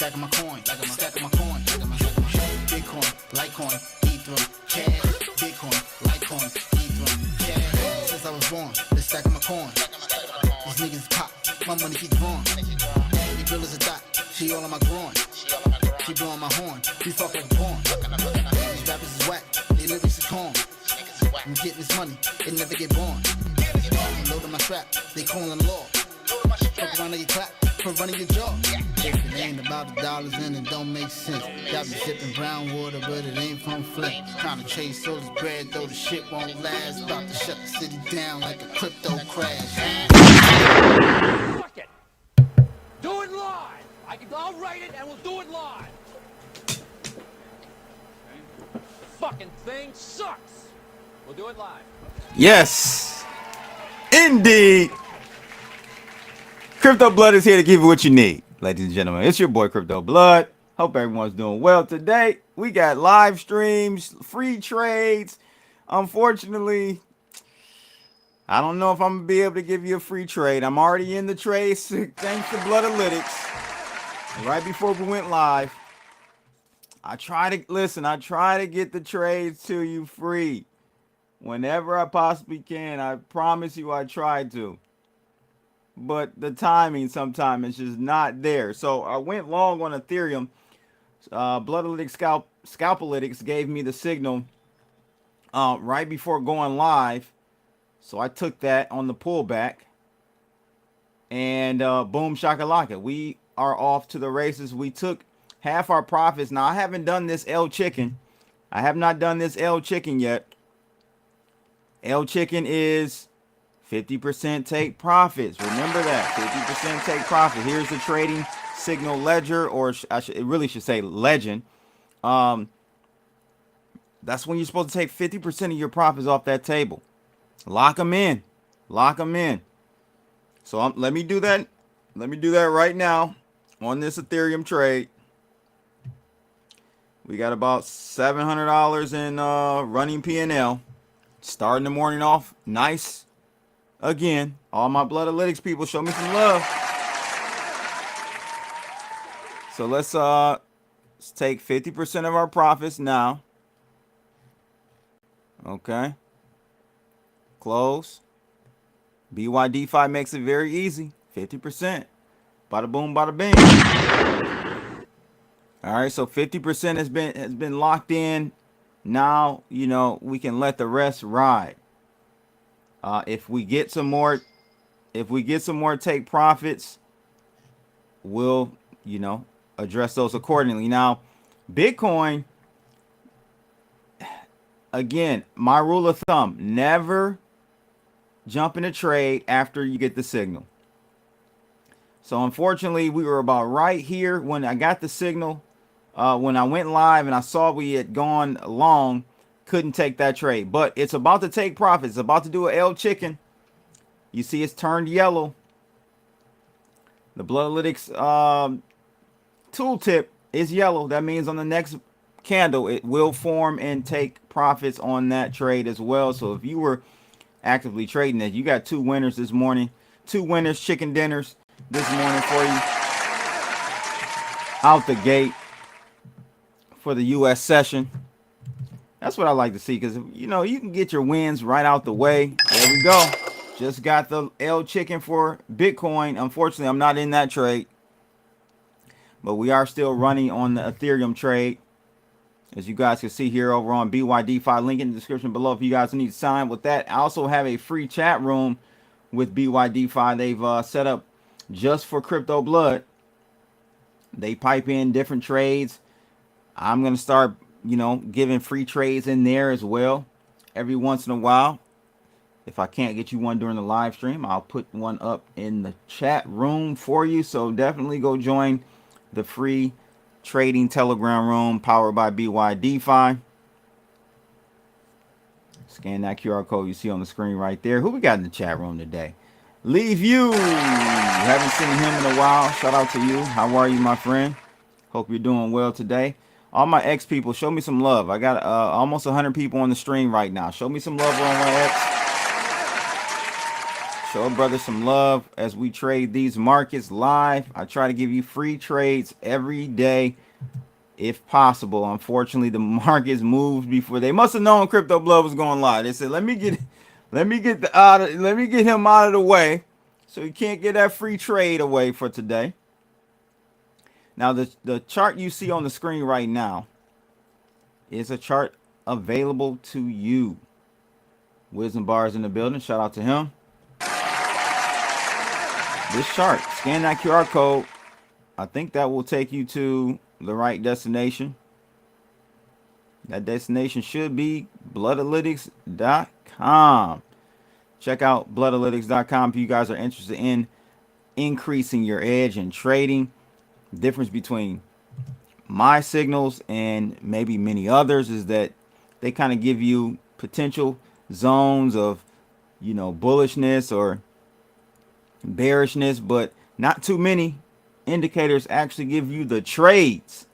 stacking my coin, stacking my coin, Bitcoin, Litecoin, Ethereum, cash, Bitcoin, Litecoin, Ethereum, cash. Since I was born, been stacking my coin. These niggas pop, my money keeps growing. Your girl is a dot, she all on my groin. She blowing my horn, we fuck like porn. These rappers is whack, they lyrics is corn. I'm getting this money, it never get born. Loading my trap, they calling the law. Fuck around, they get clapped for running your jaw. If it ain't about the dollars, then it don't make sense. Got me sipping brown water, but it ain't from Flint. Trying to chase all this bread, though the shit won't last. About to shut the city down like a crypto crash. Fuck it. Do it live. I'll write it and we'll do it live. Fucking thing sucks. We'll do it live. Yes, indeed. Crypto Blood is here to give you what you need, ladies and gentlemen. It's your boy Crypto Blood. Hope everyone's doing well today. We got live streams, free trades. Unfortunately, I don't know if I'm gonna be able to give you a free trade. I'm already in the trade thanks to Bloodalytics. Right before we went live, I try to get the trades to you free whenever I possibly can. I promise you I try to. But the timing sometimes is just not there. So I went long on Ethereum. Bloodalytics Scalpalytics gave me the signal right before going live. So I took that on the pullback. And boom shakalaka. We are off to the races. We took half our profits. Now I haven't done this L chicken. I have not done this L chicken yet. L chicken is 50% take profits. Remember that, 50% take profit. Here's the trading signal ledger, or it really should say legend. That's when you're supposed to take 50% of your profits off that table. Lock them in. Lock them in. So let me do that. Let me do that right now on this Ethereum trade. We got about $700 in running P&L. Starting the morning off nice. Again, all my Bloodalytics people, show me some love. So let's take 50% of our profits now. Okay. Close. BYD5 makes it very easy. 50%. Bada boom, bada bing. All right, so 50% has been locked in. Now, you know, we can let the rest ride. If we get some more take profits, we'll, you know, address those accordingly. Now, Bitcoin, again, my rule of thumb, never jump in a trade after you get the signal. So unfortunately, we were about right here when I got the signal. When I went live and I saw we had gone long, couldn't take that trade. But it's about to take profits. It's about to do a L chicken. You see it's turned yellow. The Bloodalytics tooltip is yellow. That means on the next candle, it will form and take profits on that trade as well. So if you were actively trading it, you got two winners this morning. Two winners, chicken dinners this morning for you. Out the gate for the U.S. session. That's what I like to see, because, you know, you can get your wins right out the way. There we go. Just got the L chicken for Bitcoin. Unfortunately, I'm not in that trade. But we are still running on the Ethereum trade. As you guys can see here over on BYD5. Link in the description below if you guys need to sign with that. I also have a free chat room with BYD5. They've set up just for Crypto Blood. They pipe in different trades. I'm going to start, you know, giving free trades in there as well every once in a while. If I can't get you one during the live stream, I'll put one up in the chat room for you. So definitely go join the free trading Telegram room powered by BYD5. Scan that QR code you see on the screen right there. Who we got in the chat room today? Leave you. Haven't seen him in a while. Shout out to you. How are you, my friend? Hope you're doing well today. All my X people, show me some love. I got almost 100 people on the stream right now. Show me some love on my X. Show a brother some love as we trade these markets live. I try to give you free trades every day if possible. Unfortunately, the markets moved before they must have known Crypto Blood was going live. They said, let me get him out of the way so he can't get that free trade away for today. Now, the chart you see on the screen right now is a chart available to you. Wisdom Bars in the building. Shout out to him. This chart, scan that QR code. I think that will take you to the right destination. That destination should be bloodalytics.com. Check out bloodalytics.com if you guys are interested in increasing your edge in trading. The difference between my signals and maybe many others is that they kind of give you potential zones of, bullishness or bearishness, but not too many indicators actually give you the trades.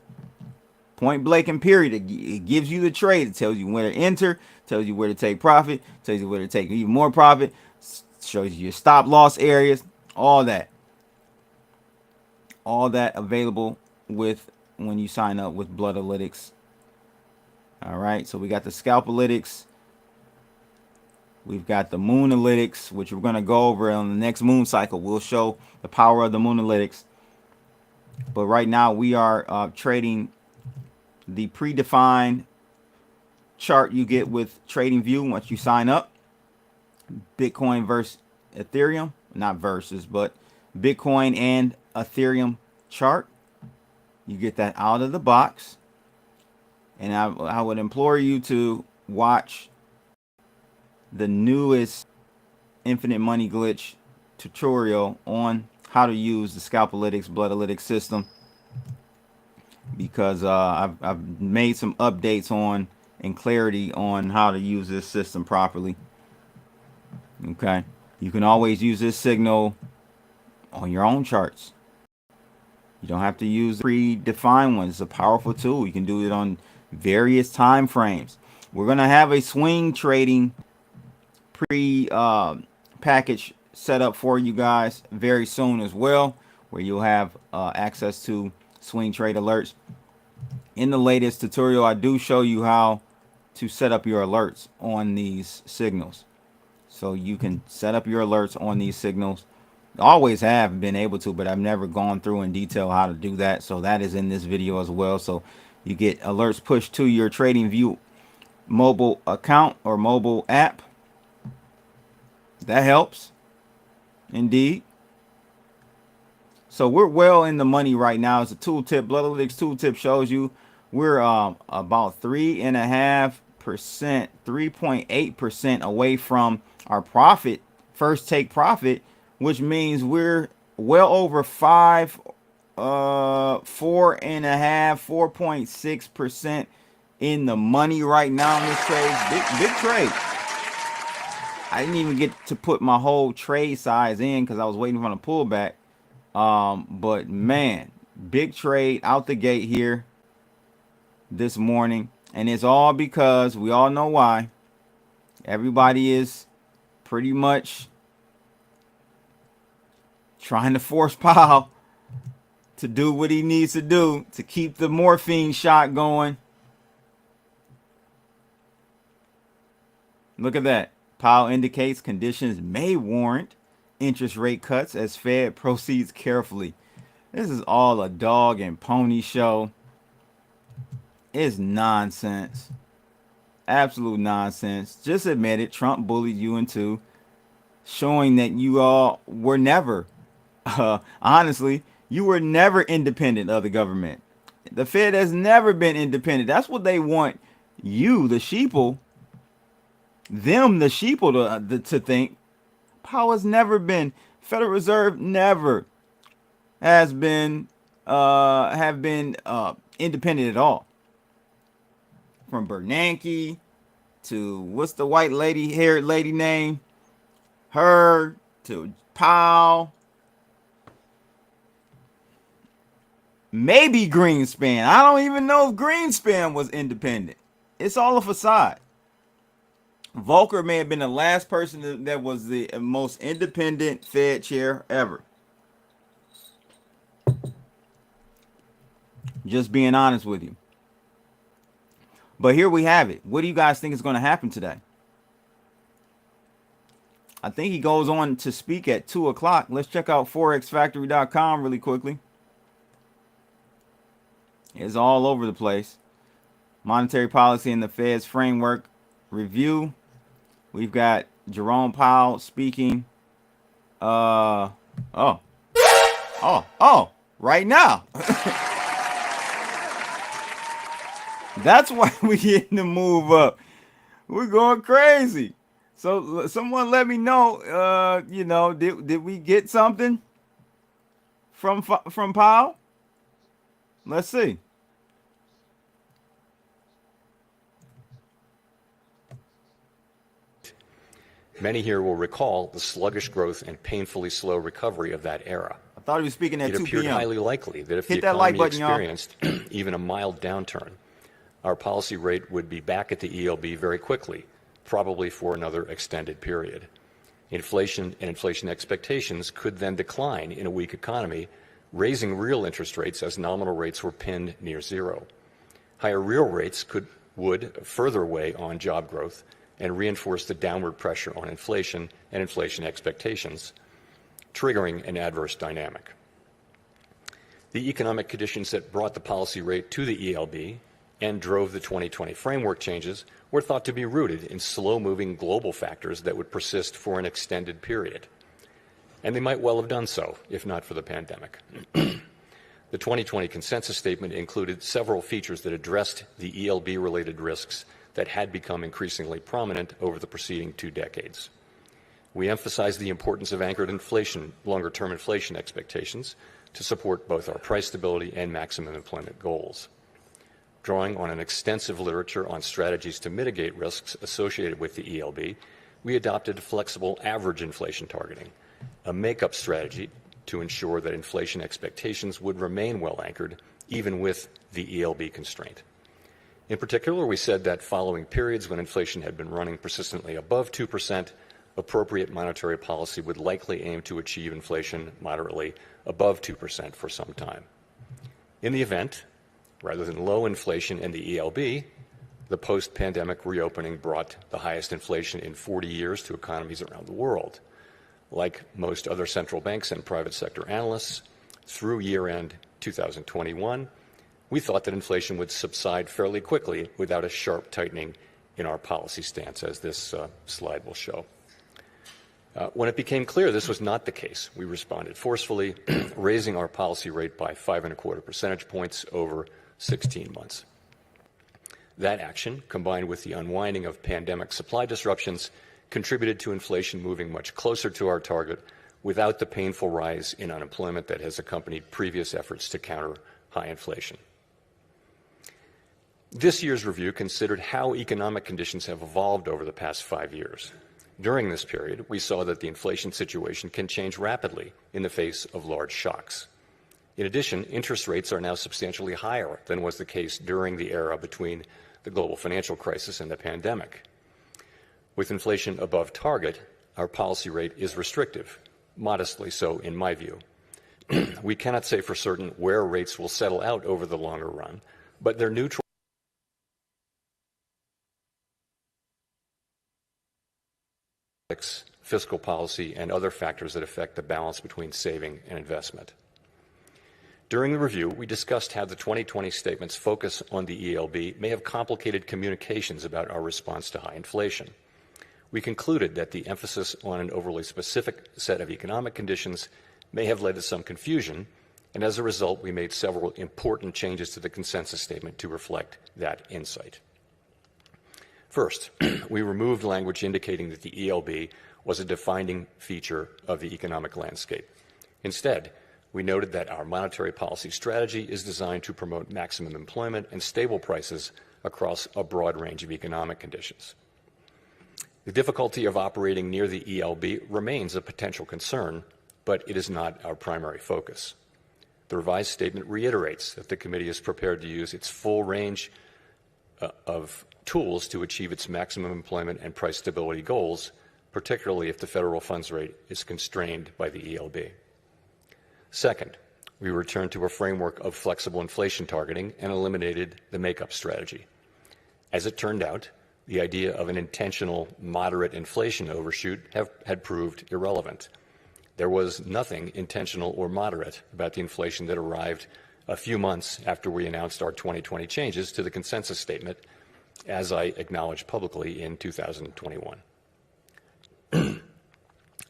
Point blank and period. It gives you the trade. It tells you where to enter, tells you where to take profit, tells you where to take even more profit, shows you your stop loss areas, all that. All that available when you sign up with Bloodalytics. All right, so we got the Scalpalytics. We've got the Moonalytics, which we're going to go over on the next moon cycle. We'll show the power of the Moonalytics. But right now we are trading the predefined chart you get with TradingView once you sign up. Bitcoin versus Ethereum. Not versus, but Bitcoin and Ethereum chart. You get that out of the box. And I would implore you to watch the newest infinite money glitch tutorial on how to use the Scalpalytics Bloodalytics system, because I've made some updates on and clarity on how to use this system properly. Okay, you can always use this signal on your own charts. You don't have to use the predefined ones. It's a powerful tool. You can do it on various time frames. We're gonna have a swing trading package set up for you guys very soon as well, where you'll have access to swing trade alerts. In the latest tutorial, I do show you how to set up your alerts on these signals. So you can set up your alerts on these signals. Always have been able to, but I've never gone through in detail how to do that. So that is in this video as well. So you get alerts pushed to your TradingView mobile account or mobile app. That helps indeed. So we're well in the money right now. It's a tooltip. Bloodalytics tooltip shows you we're about 3.5%, 3.8% away from our profit, first take profit, which means we're well over 4.6% in the money right now in this trade. Big trade. I didn't even get to put my whole trade size in because I was waiting for the pullback. But man, big trade out the gate here this morning. And it's all because we all know why. Everybody is pretty much trying to force Powell to do what he needs to do to keep the morphine shot going. Look at that. Powell indicates conditions may warrant interest rate cuts as Fed proceeds carefully. This is all a dog and pony show. It's nonsense. Absolute nonsense. Just admit it. Trump bullied you into showing that you all were never, honestly, you were never independent of the government. The Fed has never been independent. That's what they want you, the sheeple, the sheeple to think. Powell has never been. Federal Reserve never has been independent at all. From Bernanke to what's the white lady haired lady name? Her to Powell. Maybe Greenspan. I don't even know if Greenspan was independent. It's all a facade. Volcker may have been the last person that was the most independent Fed chair ever. Just being honest with you. But here we have it. What do you guys think is going to happen today? I think he goes on to speak at 2 o'clock. Let's check out forexfactory.com really quickly. It's all over the place. Monetary policy and the Fed's framework review. We've got Jerome Powell speaking. Right now. That's why we getting to move up. We're going crazy. So someone let me know. Did we get something from Powell? Let's see. Many here will recall the sluggish growth and painfully slow recovery of that era. I thought he was speaking at 2 p.m. It appeared highly likely that if Hit the that like economy button, experienced even a mild downturn, our policy rate would be back at the ELB very quickly, probably for another extended period. Inflation and inflation expectations could then decline in a weak economy, raising real interest rates as nominal rates were pinned near zero. Higher real rates would further weigh on job growth and reinforce the downward pressure on inflation and inflation expectations, triggering an adverse dynamic. The economic conditions that brought the policy rate to the ELB and drove the 2020 framework changes were thought to be rooted in slow-moving global factors that would persist for an extended period. And they might well have done so, if not for the pandemic. The 2020 consensus statement included several features that addressed the ELB-related risks that had become increasingly prominent over the preceding 2 decades. We emphasized the importance of anchored inflation, longer-term inflation expectations to support both our price stability and maximum employment goals. Drawing on an extensive literature on strategies to mitigate risks associated with the ELB, we adopted flexible average inflation targeting, a make-up strategy to ensure that inflation expectations would remain well anchored, even with the ELB constraint. In particular, we said that following periods when inflation had been running persistently above 2%, appropriate monetary policy would likely aim to achieve inflation moderately above 2% for some time. In the event, rather than low inflation in the ELB, the post-pandemic reopening brought the highest inflation in 40 years to economies around the world. Like most other central banks and private sector analysts, through year-end 2021, we thought that inflation would subside fairly quickly without a sharp tightening in our policy stance, as this slide will show. When it became clear this was not the case, we responded forcefully, raising our policy rate by 5.25 percentage points over 16 months. That action, combined with the unwinding of pandemic supply disruptions, contributed to inflation moving much closer to our target without the painful rise in unemployment that has accompanied previous efforts to counter high inflation. This year's review considered how economic conditions have evolved over the past 5 years. During this period, we saw that the inflation situation can change rapidly in the face of large shocks. In addition, interest rates are now substantially higher than was the case during the era between the global financial crisis and the pandemic. With inflation above target, our policy rate is restrictive, modestly so in my view. We cannot say for certain where rates will settle out over the longer run, but they're neutral. Fiscal policy, and other factors that affect the balance between saving and investment. During the review, we discussed how the 2020 statement's focus on the ELB may have complicated communications about our response to high inflation. We concluded that the emphasis on an overly specific set of economic conditions may have led to some confusion, and as a result, we made several important changes to the consensus statement to reflect that insight. First, we removed language indicating that the ELB was a defining feature of the economic landscape. Instead, we noted that our monetary policy strategy is designed to promote maximum employment and stable prices across a broad range of economic conditions. The difficulty of operating near the ELB remains a potential concern, but it is not our primary focus. The revised statement reiterates that the committee is prepared to use its full range of tools to achieve its maximum employment and price stability goals, particularly if the federal funds rate is constrained by the ELB. Second, we returned to a framework of flexible inflation targeting and eliminated the makeup strategy. As it turned out, the idea of an intentional moderate inflation overshoot had proved irrelevant. There was nothing intentional or moderate about the inflation that arrived a few months after we announced our 2020 changes to the consensus statement, as I acknowledged publicly in 2021.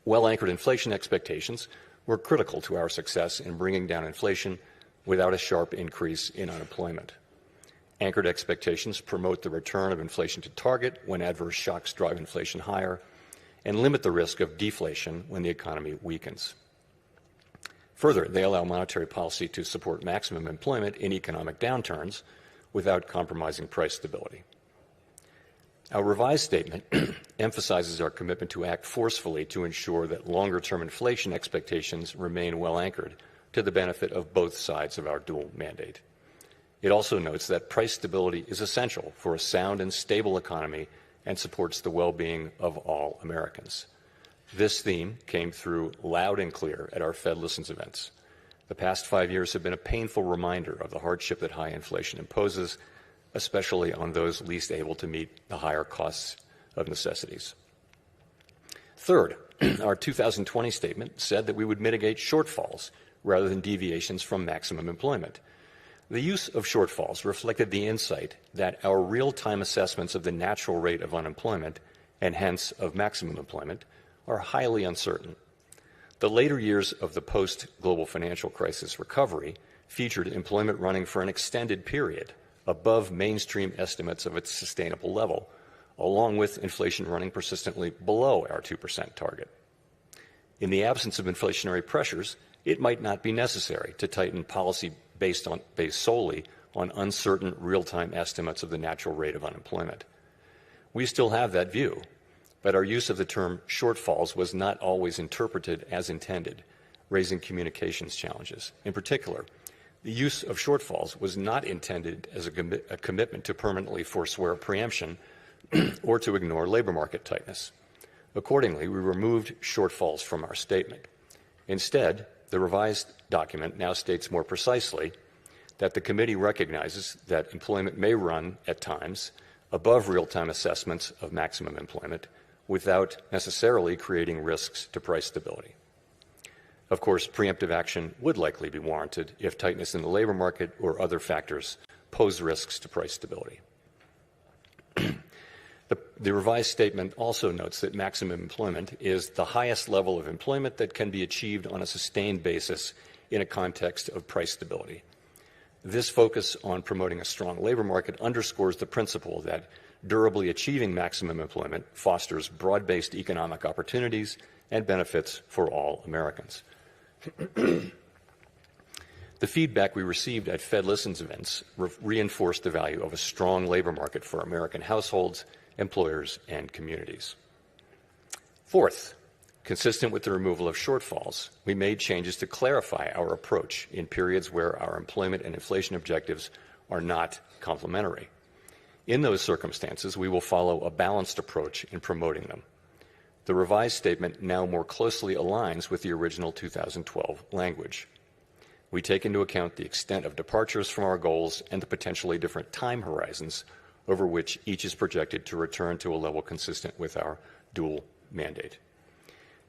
Well-anchored inflation expectations were critical to our success in bringing down inflation without a sharp increase in unemployment. Anchored expectations promote the return of inflation to target when adverse shocks drive inflation higher and limit the risk of deflation when the economy weakens. Further, they allow monetary policy to support maximum employment in economic downturns without compromising price stability. Our revised statement emphasizes our commitment to act forcefully to ensure that longer-term inflation expectations remain well anchored to the benefit of both sides of our dual mandate. It also notes that price stability is essential for a sound and stable economy and supports the well-being of all Americans. This theme came through loud and clear at our Fed Listens events. The past 5 years have been a painful reminder of the hardship that high inflation imposes, especially on those least able to meet the higher costs of necessities. Third, our 2020 statement said that we would mitigate shortfalls rather than deviations from maximum employment. The use of shortfalls reflected the insight that our real-time assessments of the natural rate of unemployment, and hence of maximum employment, are highly uncertain. The later years of the post-global financial crisis recovery featured employment running for an extended period above mainstream estimates of its sustainable level, along with inflation running persistently below our 2% target. In the absence of inflationary pressures, it might not be necessary to tighten policy based solely on uncertain real-time estimates of the natural rate of unemployment. We still have that view, but our use of the term shortfalls was not always interpreted as intended, raising communications challenges. In particular, the use of shortfalls was not intended as a commitment to permanently forswear preemption or to ignore labor market tightness. Accordingly, we removed shortfalls from our statement. Instead, the revised document now states more precisely that the committee recognizes that employment may run at times above real-time assessments of maximum employment without necessarily creating risks to price stability. Of course, preemptive action would likely be warranted if tightness in the labor market or other factors pose risks to price stability. The revised statement also notes that maximum employment is the highest level of employment that can be achieved on a sustained basis in a context of price stability. This focus on promoting a strong labor market underscores the principle that durably achieving maximum employment fosters broad-based economic opportunities and benefits for all Americans. The feedback we received at Fed Listens events reinforced the value of a strong labor market for American households, employers, and communities. Fourth, consistent with the removal of shortfalls, we made changes to clarify our approach in periods where our employment and inflation objectives are not complementary. In those circumstances, we will follow a balanced approach in promoting them. The revised statement now more closely aligns with the original 2012 language. We take into account the extent of departures from our goals and the potentially different time horizons over which each is projected to return to a level consistent with our dual mandate.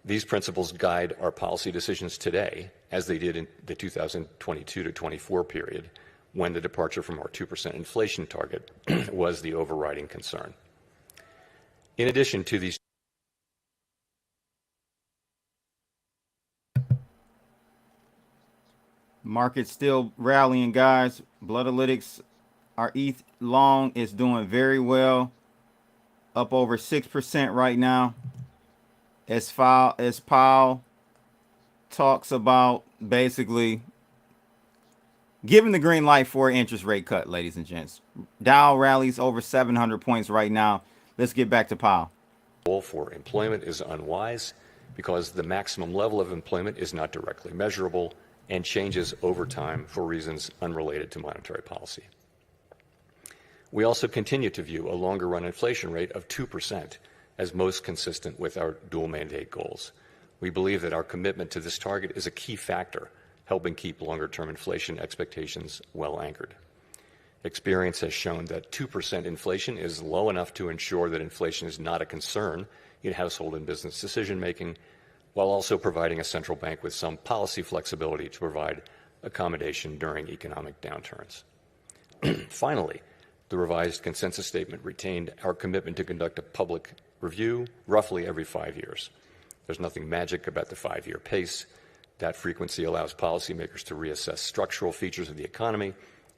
These principles guide our policy decisions today, as they did in the 2022 to 24 period, when the departure from our 2% inflation target was the overriding concern. In addition to these market's still rallying, guys. Bloodalytics, our ETH long is doing very well, up over 6% right now. As Powell talks about basically giving the green light for an interest rate cut, ladies and gents. Dow rallies over 700 points right now. Let's get back to Powell. Goal for employment is unwise because the maximum level of employment is not directly measurable and changes over time for reasons unrelated to monetary policy. We also continue to view a longer-run inflation rate of 2% as most consistent with our dual mandate goals. We believe that our commitment to this target is a key factor, helping keep longer-term inflation expectations well anchored. Experience has shown that 2% inflation is low enough to ensure that inflation is not a concern in household and business decision-making, while also providing a central bank with some policy flexibility to provide accommodation during economic downturns. Finally, the revised consensus statement retained our commitment to conduct a public review roughly every 5 years. There's nothing magic about the 5-year pace. That frequency allows policymakers to reassess structural features of the economy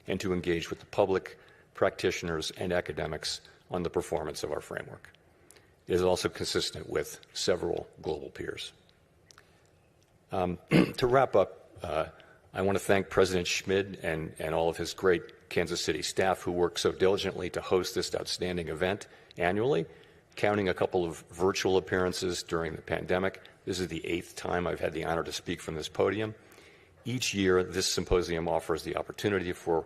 and to engage with the public, practitioners, and academics on the performance of our framework. It is also consistent with several global peers. To wrap up, I want to thank President Schmid and all of his great Kansas City staff who work so diligently to host this outstanding event annually, counting a couple of virtual appearances during the pandemic. This is the 8th time I've had the honor to speak from this podium. Each year, this symposium offers the opportunity for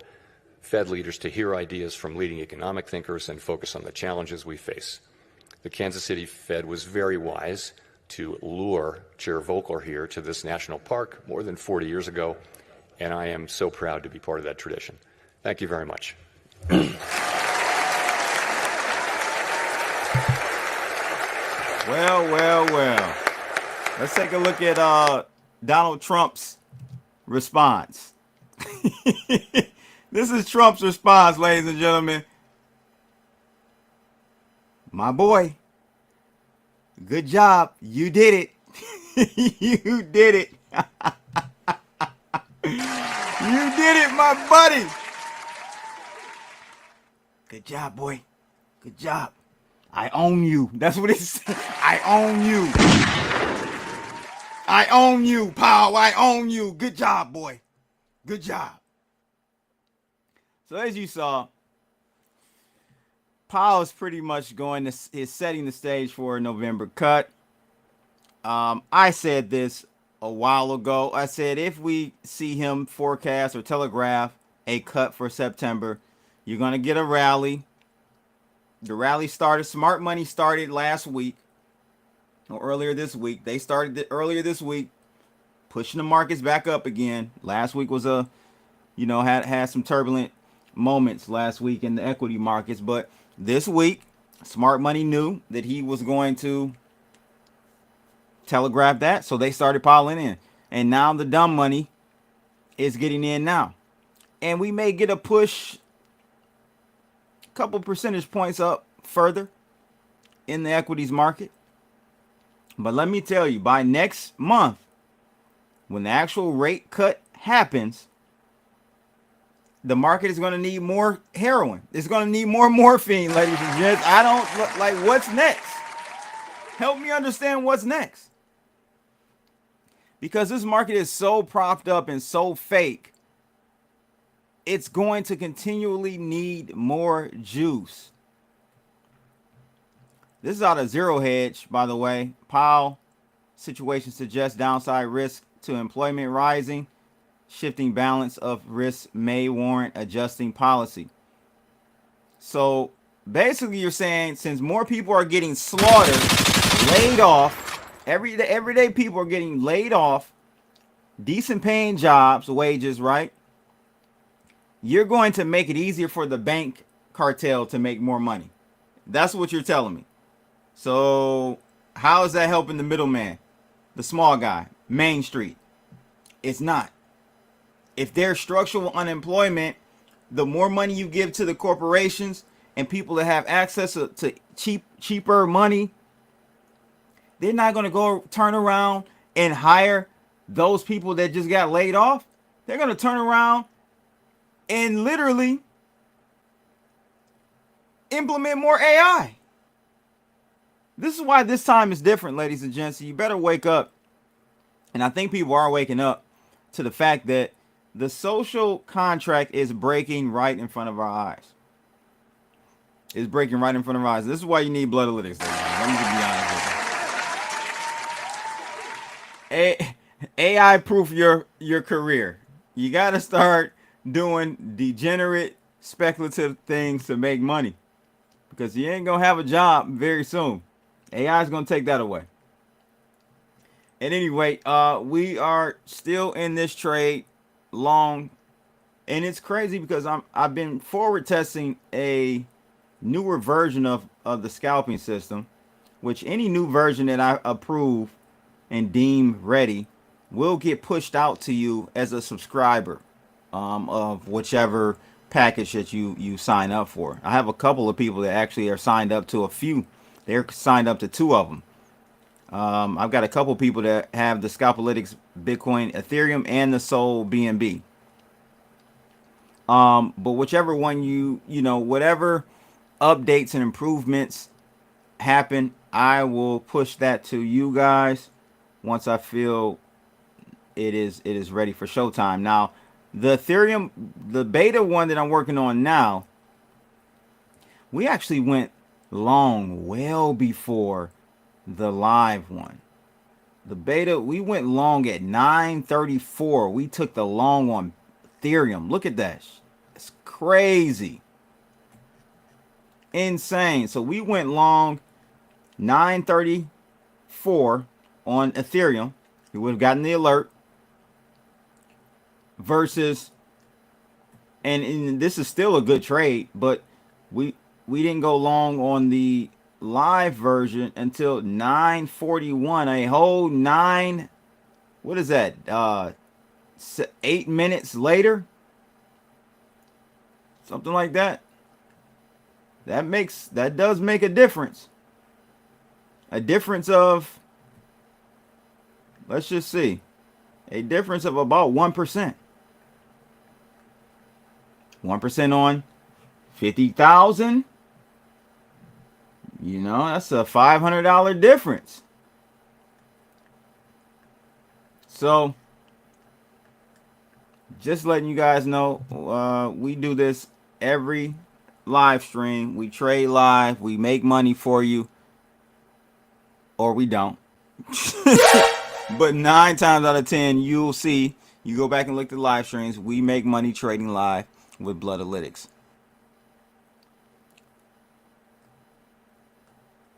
Fed leaders to hear ideas from leading economic thinkers and focus on the challenges we face. The Kansas City Fed was very wise to lure Chair Volcker here to this national park more than 40 years ago, and I am so proud to be part of that tradition. Thank you very much. Well. Let's take a look at Donald Trump's response. This is Trump's response, ladies and gentlemen. My boy, good job. You did it. You did it. You did it, my buddy. Good job, boy. Good job. I own you. That's what it said. I own you. I own you, Powell. I own you. Good job, boy. Good job. So as you saw, Powell is pretty much is setting the stage for a November cut. I said this a while ago. I said if we see him forecast or telegraph a cut for September, you're going to get a rally. The rally started, smart money started last week or earlier this week. They started earlier this week, pushing the markets back up again. Last week was had some turbulent moments last week in the equity markets, but this week, smart money knew that he was going to telegraph that, so they started piling in. And now the dumb money is getting in now. And we may get a push a couple percentage points up further in the equities market. But let me tell you, by next month, when the actual rate cut happens, the market is going to need more heroin. It's going to need more morphine, ladies and gents. I don't like what's next. Help me understand what's next. Because this market is so propped up and so fake, it's going to continually need more juice. This is out of Zero Hedge, by the way. Powell situation suggests downside risk to employment rising. Shifting balance of risk may warrant adjusting policy. So basically you're saying since more people are getting slaughtered, laid off, everyday people are getting laid off, decent paying jobs, wages, right? You're going to make it easier for the bank cartel to make more money. That's what you're telling me. So how is that helping the middleman, the small guy, Main Street? It's not. If there's structural unemployment, the more money you give to the corporations and people that have access to cheaper money, they're not going to go turn around and hire those people that just got laid off. They're going to turn around and literally implement more AI. This is why this time is different, ladies and gents. So you better wake up. And I think people are waking up to the fact that the social contract is breaking right in front of our eyes. It's breaking right in front of our eyes. This is why you need Bloodalytics. Let me just be honest with you. AI proof your career. You got to start doing degenerate speculative things to make money, because you ain't gonna have a job very soon. AI is gonna take that away. At any rate, we are still in this trade long, and it's crazy because I've been forward testing a newer version of the scalping system, which any new version that I approve and deem ready will get pushed out to you as a subscriber of whichever package that you sign up for. I have a couple of people that actually are signed up to a few. They're signed up to two of them. I've got a couple people that have the Scalpalytics, Bitcoin, Ethereum, and the Sol BNB. But whichever one whatever updates and improvements happen, I will push that to you guys once I feel it is ready for showtime. Now, the Ethereum, the beta one that I'm working on now, we actually went long well before the live one. The beta, we went long at 9:34. We took the long on Ethereum. Look at that. It's crazy. Insane. So we went long 9:34 on Ethereum. You would have gotten the alert. Versus, and this is still a good trade, but we didn't go long on the live version until 9:41. A whole nine, what is that, 8 minutes later, something like that. That does make a difference. A difference of, let's just see, a difference of about 1%. 1% on 50,000. That's a $500 difference. So, just letting you guys know, we do this every live stream. We trade live. We make money for you. Or we don't. But 9 times out of 10, you'll see, you go back and look at the live streams, we make money trading live with Bloodalytics.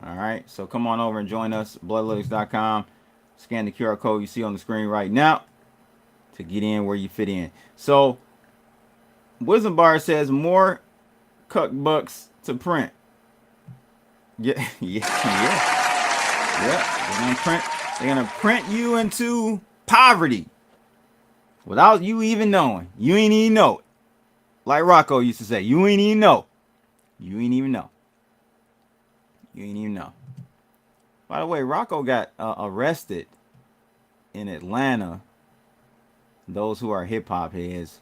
All right, so come on over and join us, bloodalytics.com. Scan the QR code you see on the screen right now to get in where you fit in. So, Wisdom Bar says more cuck bucks to print. Yeah. They're gonna print you into poverty without you even knowing. You ain't even know it. Like Rocco used to say, you ain't even know. You ain't even know. You ain't even know. By the way, Rocco got arrested in Atlanta. Those who are hip hop heads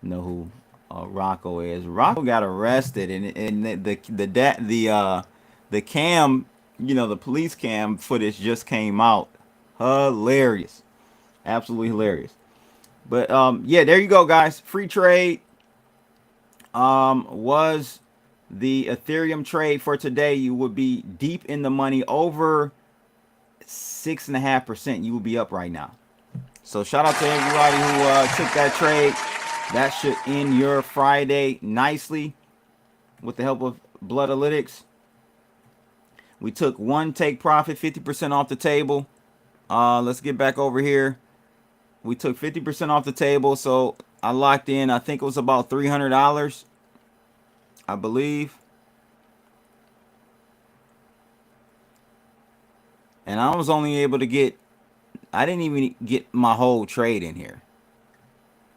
know who Rocco is. Rocco got arrested, and the cam, the police cam footage just came out. Hilarious, absolutely hilarious. But yeah, there you go, guys. Free trade was the Ethereum trade for today. You would be deep in the money, over 6.5%. You will be up right now. So shout out to everybody who took that trade. That should end your Friday nicely with the help of Bloodalytics. We took one take profit, 50% off the table. Let's get back over here. We took 50% off the table, so I locked in, I think it was about $300, I believe. And I was only able to get, I didn't even get my whole trade in here.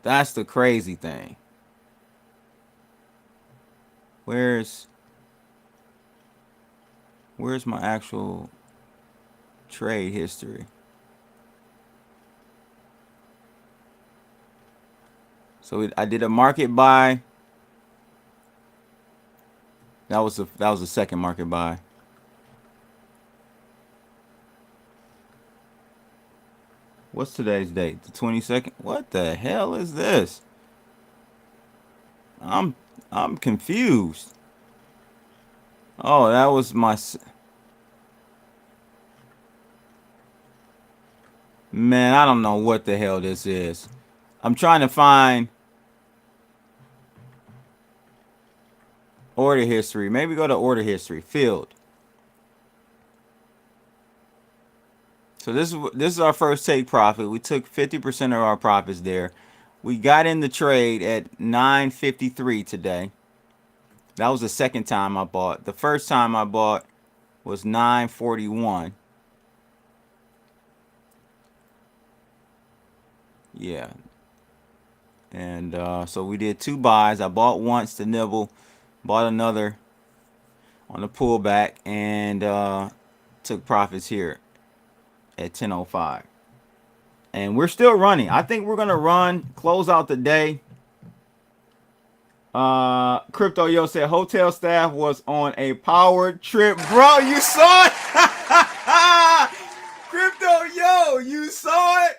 That's the crazy thing. Where's my actual trade history? So I did a market buy. That was the second market buy. What's today's date? The 22nd? What the hell is this? I'm confused. Oh, that was my... Man, I don't know what the hell this is. I'm trying to find... Order history. Maybe go to order history. Field. So this is our first take profit. We took 50% of our profits there. We got in the trade at 9.53 today. That was the second time I bought. The first time I bought was 9.41. Yeah. And so we did 2 buys. I bought once to nibble, bought another on the pullback, and took profits here at 10.05. And we're still running. I think we're gonna close out the day. Crypto Yo said hotel staff was on a power trip. Bro, you saw it? Crypto Yo, you saw it?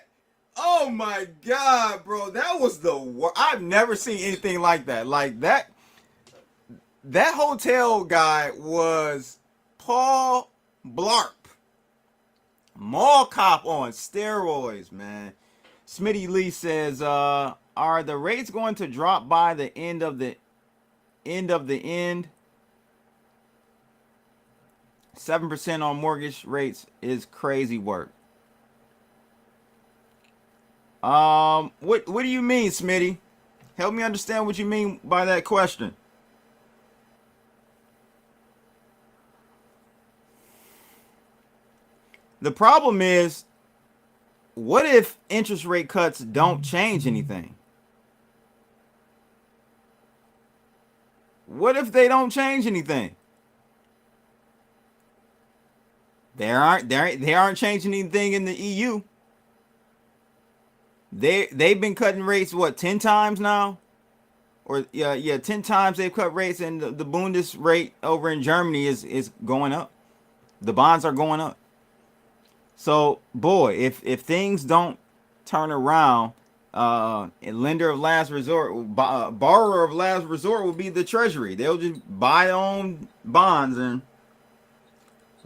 Oh my god, bro. That was the worst. I've never seen anything like that. Like that hotel guy was Paul Blarp. Mall cop on steroids, man. Smitty Lee says, are the rates going to drop by the end of the end? 7% on mortgage rates is crazy work. What do you mean, Smitty? Help me understand what you mean by that question. The problem is, what if interest rate cuts don't change anything? What if they don't change anything? They aren't changing anything in the EU. They've been cutting rates, what, 10 times now? Or yeah, 10 times they've cut rates, and the Bundes rate over in Germany is going up. The bonds are going up. So, boy, if things don't turn around, lender of last resort, borrower of last resort will be the Treasury. They'll just buy their own bonds, and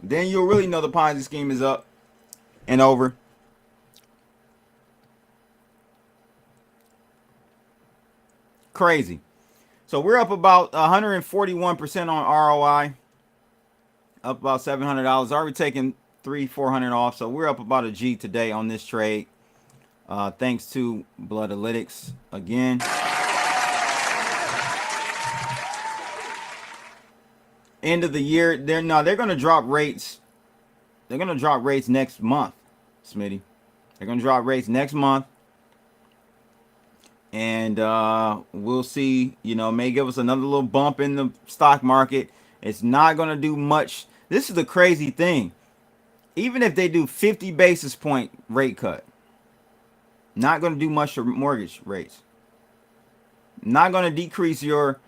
then you'll really know the Ponzi scheme is up and over. Crazy. So we're up about 141% on ROI, up about $700. Already taken $300-400 off, so we're up about a G today on this trade, thanks to Bloodalytics again. End of the year, they're going to drop rates. They're going to drop rates next month, Smitty. They're going to drop rates next month, and we'll see. May give us another little bump in the stock market. It's not going to do much. This is the crazy thing. Even if they do 50 basis point rate cut, not going to do much for mortgage rates. Not going to decrease your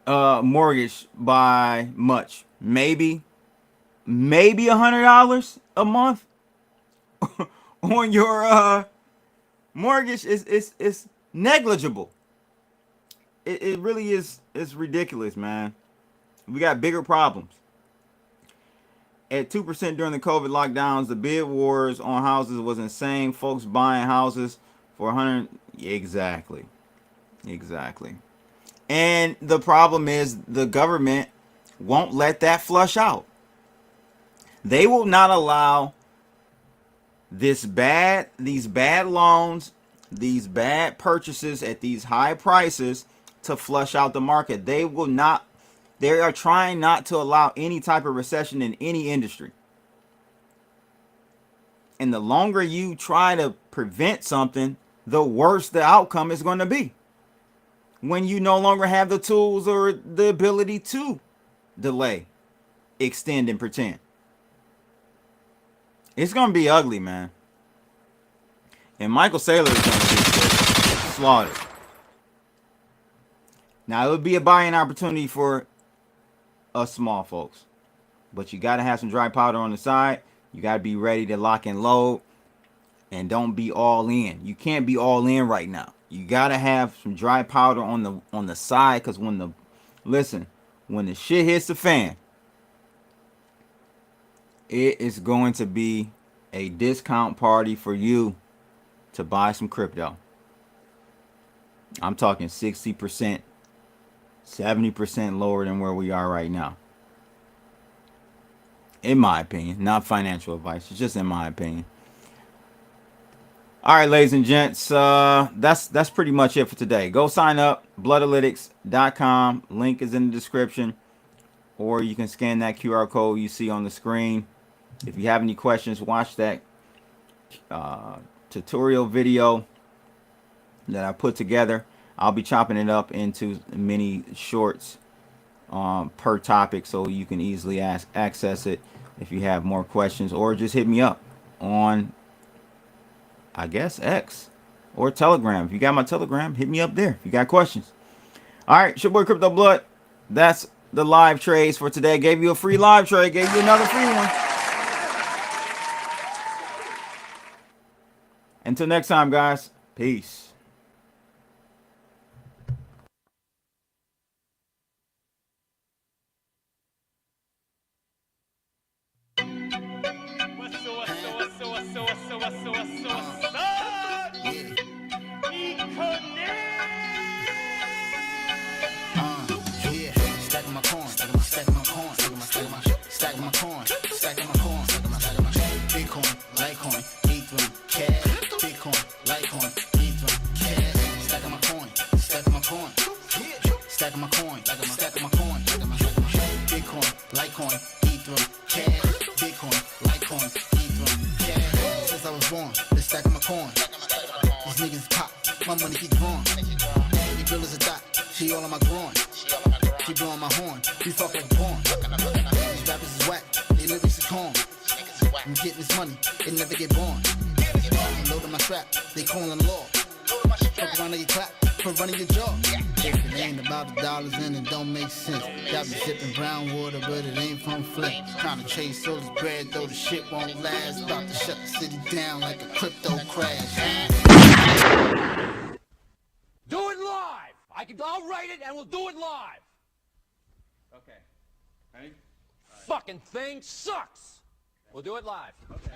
mortgage by much. Maybe $100 a month on your mortgage is negligible. It really is. It's ridiculous, man. We got bigger problems. At 2% during the COVID lockdowns, the bid wars on houses was insane. Folks buying houses for 100. Exactly. And the problem is the government won't let that flush out. They will not allow these bad loans, these bad purchases at these high prices to flush out the market. They will not. They are trying not to allow any type of recession in any industry. And the longer you try to prevent something, the worse the outcome is going to be. When you no longer have the tools or the ability to delay, extend, and pretend. It's going to be ugly, man. And Michael Saylor is going to be slaughtered. Now, it would be a buying opportunity for us small folks, but you got to have some dry powder on the side. You got to be ready to lock and load, and don't be all in. You can't be all in right now. You got to have some dry powder on the side, because when the shit hits the fan, it is going to be a discount party for you to buy some crypto. I'm talking 60%, 70% lower than where we are right now. In my opinion, not financial advice. It's just in my opinion. All right, ladies and gents, that's pretty much it for today. Go sign up, bloodalytics.com. Link is in the description, or you can scan that QR code you see on the screen. If you have any questions, watch that tutorial video that I put together. I'll be chopping it up into mini shorts per topic, so you can easily access it if you have more questions, or just hit me up on, I guess, X or Telegram. If you got my Telegram, hit me up there if you got questions. All right, it's your boy Crypto Blood. That's the live trades for today. Gave you a free live trade, gave you another free one. Until next time, guys, peace. Yeah, stacking my coin, stacking my coin, stacking my coin, stacking my coin, Bitcoin, Litecoin, Ethereum, cash, Bitcoin, Litecoin, Ethereum, cash, stacking my coin, stacking my coin, stacking my coin, stacking my coin, Bitcoin, Litecoin, Ethereum, cash, Bitcoin, Litecoin, Ethereum, cash. Since I was born, been stacking my coin. These niggas pop, my money keep growing. Your girl is a dot, she all on my groin. She blowing my horn, we fuck like porn. These rappers is whack, they lyrics is corn. I'm getting this money, they never get born. I'm loading my strap, they calling the law. Fuck around and you clap for running your jaw. If it ain't about the dollars and it don't make sense. Got me sipping brown water, but it ain't from Flint. Trying to chase all this bread, though the shit won't last. About to shut the city down like a crypto crash. Do it live. I'll write it and we'll do it live. Okay. Ready? Fucking thing sucks. We'll do it live. Okay.